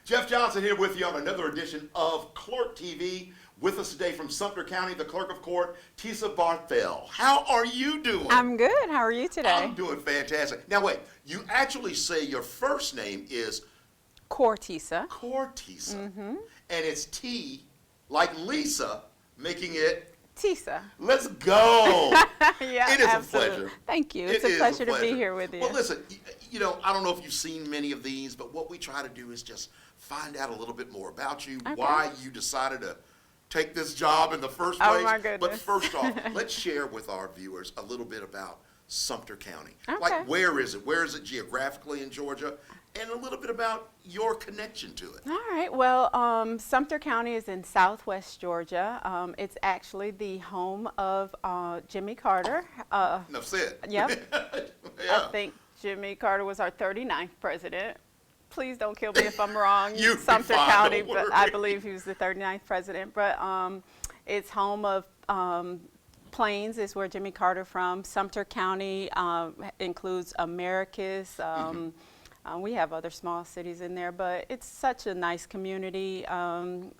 Jeff Johnson here with you on another edition of Clerk TV. With us today from Sumter County, the Clerk of Court, Cortisa Barthell. How are you doing? I'm good. How are you today? I'm doing fantastic. Now wait, you actually say your first name is Cortisa. Cortisa. And it's T like Lisa, making it Tisa. Let's go. Yeah, it is absolutely. a pleasure. Thank you. It's a pleasure to be here with you. Well, listen, you know, I don't know if you've seen many of these, but what we try to do is just find out a little bit more about you, why you decided to take this job in the first place. Oh, my goodness. But first off, let's share with our viewers a little bit about Sumter County. Okay. Like, where is it? Where is it geographically in Georgia? And a little bit about your connection to it. All right. Well, Sumter County is in southwest Georgia. It's actually the home of Jimmy Carter. Enough said. Yep. Yeah. I think Jimmy Carter was our 39th president. Please don't kill me if I'm wrong. You'd be Sumter fine, County, don't but worry. I believe he was the 39th president. But it's home of Plains is where Jimmy Carter from. Sumter County includes Americus. We have other small cities in there, but it's such a nice community.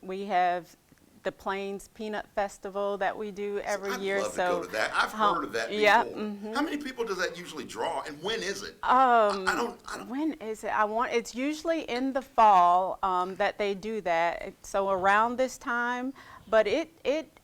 We have the Plains Peanut Festival that we do every year. I'd love to go to that. I've heard of that before. Yeah, How many people does that usually draw, and when is it? I don't. When is it? It's usually in the fall that they do that. So around this time, but it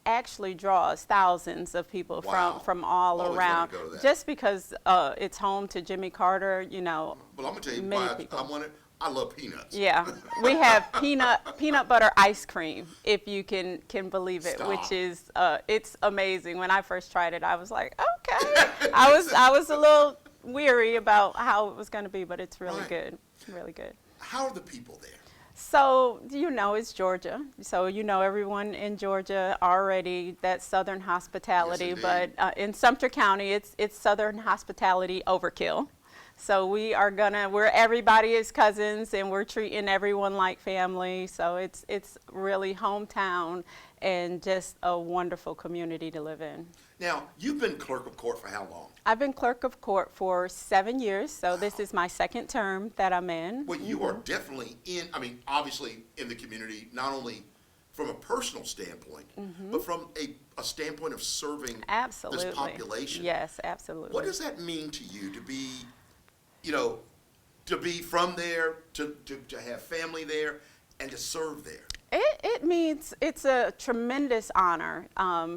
actually draws thousands of people from all Always around. wanted to go to that. Just because it's home to Jimmy Carter, you know. But I'm gonna tell you many why people. I want it. I love peanuts. Yeah, we have peanut butter ice cream, if you can believe it, Stop. which is it's amazing. When I first tried it, I was like, okay. I was a little weary about how it was going to be, but it's really good. It's really good. How are the people there? So, you know, it's Georgia. So, you know, everyone in Georgia already, that's Southern hospitality. Yes, but in Sumter County, it's Southern hospitality overkill. So we're everybody is cousins, and we're treating everyone like family. So it's really hometown and just a wonderful community to live in. Now, you've been clerk of court for how long? I've been clerk of court for 7 years, so this is my second term that I'm in. Well, you are definitely obviously in the community, not only from a personal standpoint, but from a standpoint of serving Absolutely. this population. Yes, absolutely. What does that mean to you to be, to be from there, to have family there, and to serve there? It means it's a tremendous honor,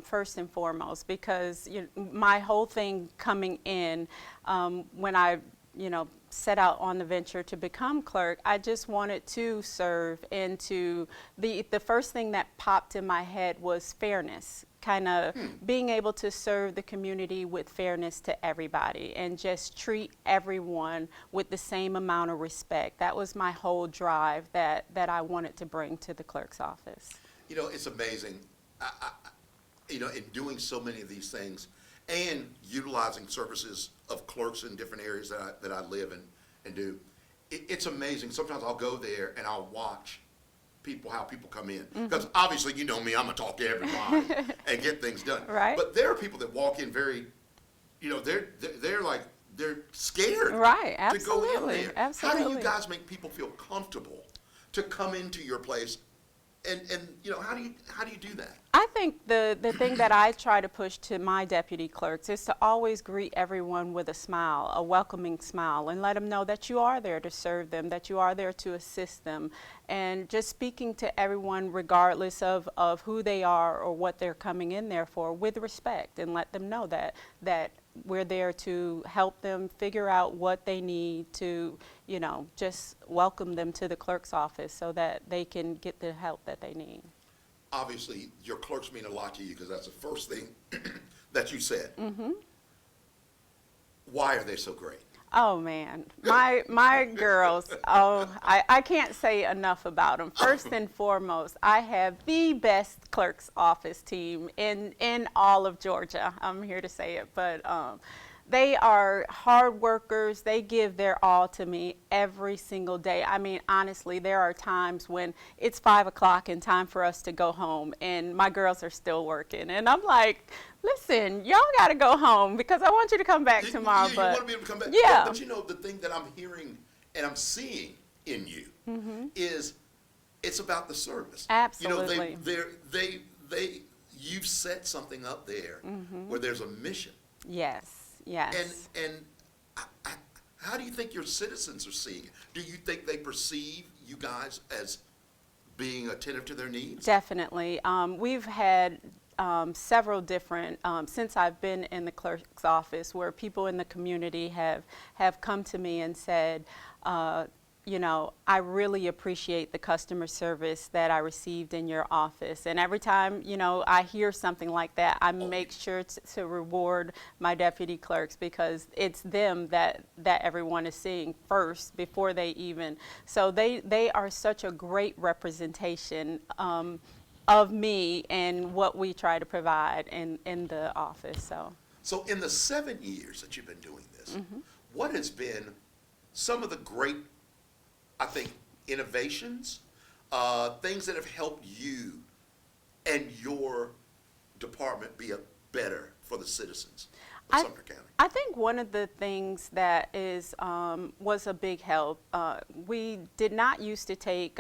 first and foremost, because my whole thing coming in, when I, set out on the venture to become clerk, I just wanted to serve, and the first thing that popped in my head was fairness. Kind of being able to serve the community with fairness to everybody and just treat everyone with the same amount of respect. That was my whole drive that I wanted to bring to the clerk's office. You know, it's amazing, in doing so many of these things and utilizing services of clerks in different areas that I live and do. It's amazing. Sometimes I'll go there and I'll watch how people come in, because obviously, you know me, I'm gonna talk to everybody and get things done. Right. But there are people that walk in very, they're like they're scared. Right. To go in Absolutely. there. Absolutely. How do you guys make people feel comfortable to come into your place, and how do you do that? I think the thing that I try to push to my deputy clerks is to always greet everyone with a smile, a welcoming smile, and let them know that you are there to serve them, that you are there to assist them, and just speaking to everyone regardless of who they are or what they're coming in there for, with respect, and let them know that we're there to help them figure out what they need to, just welcome them to the clerk's office so that they can get the help that they need. Obviously, your clerks mean a lot to you, because that's the first thing that you said. Why are they so great? Oh man, my girls, I can't say enough about them. First and foremost, I have the best clerk's office team in all of Georgia. I'm here to say it, but They are hard workers. They give their all to me every single day. I mean, honestly, there are times when it's 5 o'clock and time for us to go home, and my girls are still working. And I'm like, listen, y'all got to go home because I want you to come back tomorrow. You but want to be able to come back. yeah. But you know, the thing that I'm hearing and I'm seeing in you is it's about the service. Absolutely. You know, you've set something up there where there's a mission. Yes, yes. And how do you think your citizens are seeing it? Do you think they perceive you guys as being attentive to their needs? Definitely. We've had several different, since I've been in the clerk's office, where people in the community have come to me and said, you know, I really appreciate the customer service that I received in your office. And every time, you know, I hear something like that, I make sure to reward my deputy clerks, because it's them that everyone is seeing first before they even. So they are such a great representation of me and what we try to provide in the office. So in the 7 years that you've been doing this, what has been some of the great, I think, innovations, things that have helped you and your department be better for the citizens of Sumter County? I think one of the things that is was a big help, we did not used to take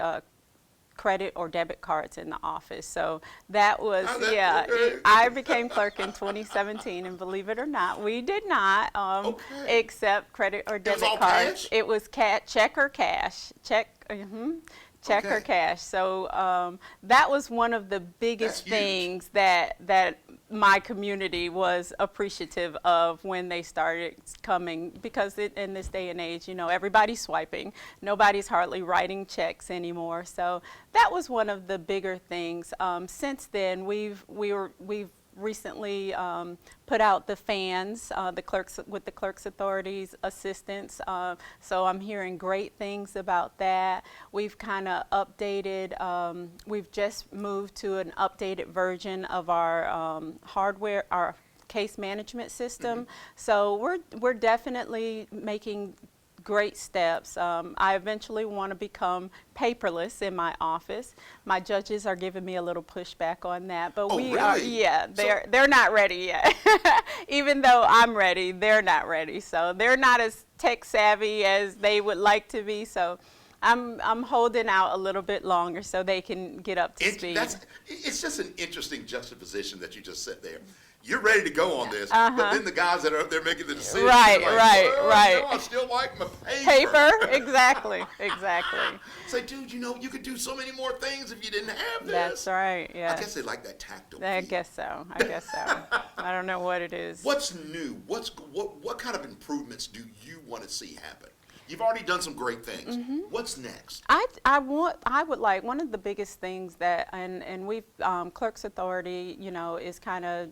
credit or debit cards in the office. So that was, I became clerk in 2017, and believe it or not, we did not accept credit or debit cards. Cash? It was check or cash. Check or cash. So that was one of the biggest things that my community was appreciative of when they started coming, because in this day and age, you know, everybody's swiping. Nobody's hardly writing checks anymore. So that was one of the bigger things. Since then, we've recently put out the fans, the clerks with the Clerks Authority's assistance. So I'm hearing great things about that. We've kind of updated. We've just moved to an updated version of our hardware, our case management system. So we're definitely making great steps. I eventually want to become paperless in my office. My judges are giving me a little pushback on that, but they're not ready yet. Even though I'm ready, they're not ready. So they're not as tech savvy as they would like to be. So I'm holding out a little bit longer so they can get up to speed. It's just an interesting juxtaposition that you just said there. You're ready to go on this, but then the guys that are up there making the decisions, right. No, I still like my paper. Exactly. Say, dude, you know, you could do so many more things if you didn't have this. That's right. Yeah. I guess they like that tactile. I guess so. I don't know what it is. What's new? What kind of improvements do you want to see happen? You've already done some great things. What's next? I would like, one of the biggest things that, and we've, Clerks Authority, you know, is kind of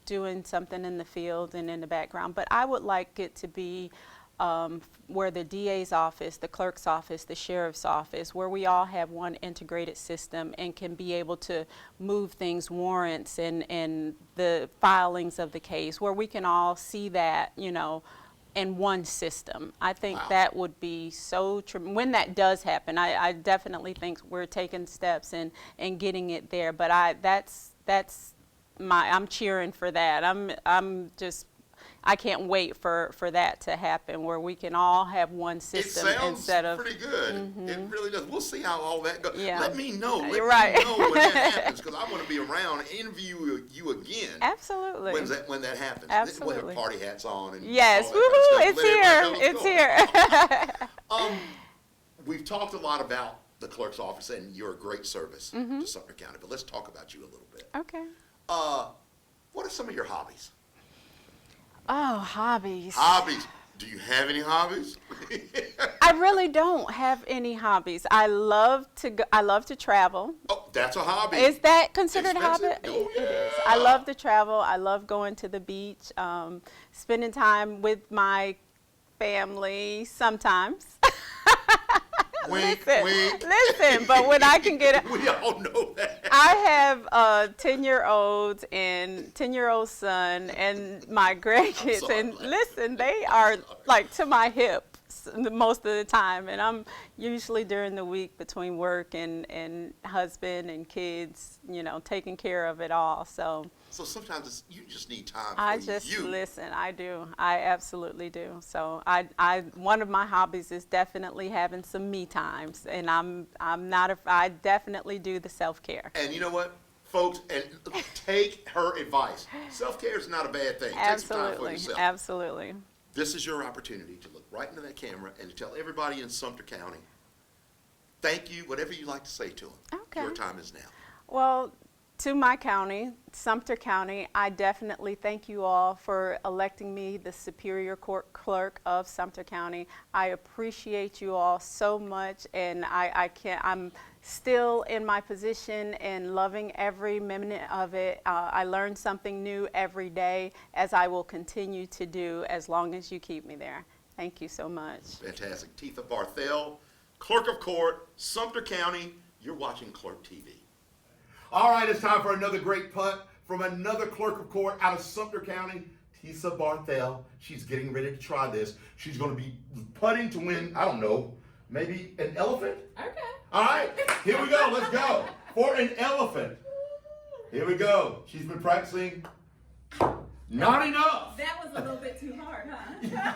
doing something in the field and in the background, but I would like it to be where the DA's office, the clerk's office, the sheriff's office, where we all have one integrated system and can be able to move things, warrants and the filings of the case, where we can all see that, you know, in one system. I think that would be so when that does happen. I definitely think we're taking steps and getting it there, but I'm cheering for that. I can't wait for that to happen, where we can all have one system instead of. It sounds pretty good. It really does. We'll see how all that goes. Yeah. Let me know. Let me know when that happens, because I want to be around and interview you again. Absolutely. When that happens. Absolutely. We'll have party hats on. And yes. all that Woohoo! kind of stuff. It's here. We've talked a lot about the clerk's office and your great service to Sumter County, but let's talk about you a little bit. Okay. What are some of your hobbies? Oh, hobbies. Hobbies. Do you have any hobbies? I really don't have any hobbies. I love to travel. Oh, that's a hobby. Is that considered a hobby? Oh, yeah. It is. I love to travel. I love going to the beach, spending time with my family sometimes. Wink, listen, wink. listen. But when I can get it, We all know that. I have a 10-year-old and 10-year-old son and my grandkids, sorry, and Black. listen, they are like to my hip most of the time, and I'm usually during the week between work and husband and kids, taking care of it all. So sometimes you just need time I for just you. listen. I do. I absolutely do. So one of my hobbies is definitely having some me times, and I definitely do the self-care. And you know what, folks, and take her advice. Self-care is not a bad thing. Take some time for Absolutely. yourself. Absolutely. This is your opportunity to look right into that camera and to tell everybody in Sumter County, thank you, whatever you like to say to them. Okay. Your time is now. Well, to my county, Sumter County, I definitely thank you all for electing me the Superior Court Clerk of Sumter County. I appreciate you all so much, and I'm still in my position and loving every minute of it. I learn something new every day, as I will continue to do as long as you keep me there. Thank you so much. Fantastic. Cortisa Barthell, Clerk of Court, Sumter County. You're watching Clerk TV. All right, it's time for another great putt from another Clerk of Court out of Sumter County, Cortisa Barthell. She's getting ready to try this. She's going to be putting to win, I don't know, maybe an elephant? Okay. All right, here we go. Let's go. For an elephant. Here we go. She's been practicing. Not enough. That was a little bit too hard, huh?